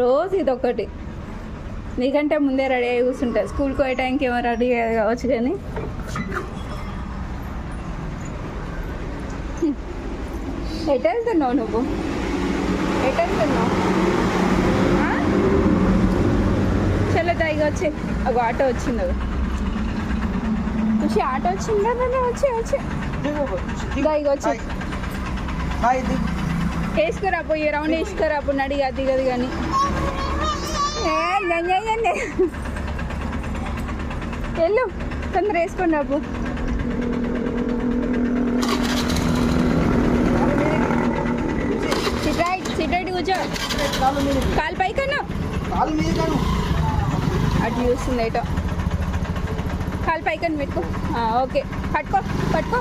రోజు ఇదొకటి. నీకంటే ముందే రెడీ అయ్యి కూర్చుంటుంది. స్కూల్కి పోయే టైంకి ఏమో రెడీ కావచ్చు కానీ ఎటు వెళ్తున్నావు నువ్వు? ఎటు వెళ్తున్నావు? చల్లదా ఇక వచ్చి ఒక ఆటో వచ్చింది. అది ఖుషి ఆటో వచ్చిందా? వచ్చి వచ్చి ఇక వచ్చి వేసుకురా పోయి రౌండ్ వేసుకురా అప్పుడు అడిగి అది కదా కానీ వెళ్ళు తొందర వేసుకోండి అప్పు. సిట్ కూర్చో. కాలు పైకన్నా అటు చూస్తుంది ఏటో. కాలు పైకని పెట్టుకో. ఓకే పట్టుకో పట్టుకో.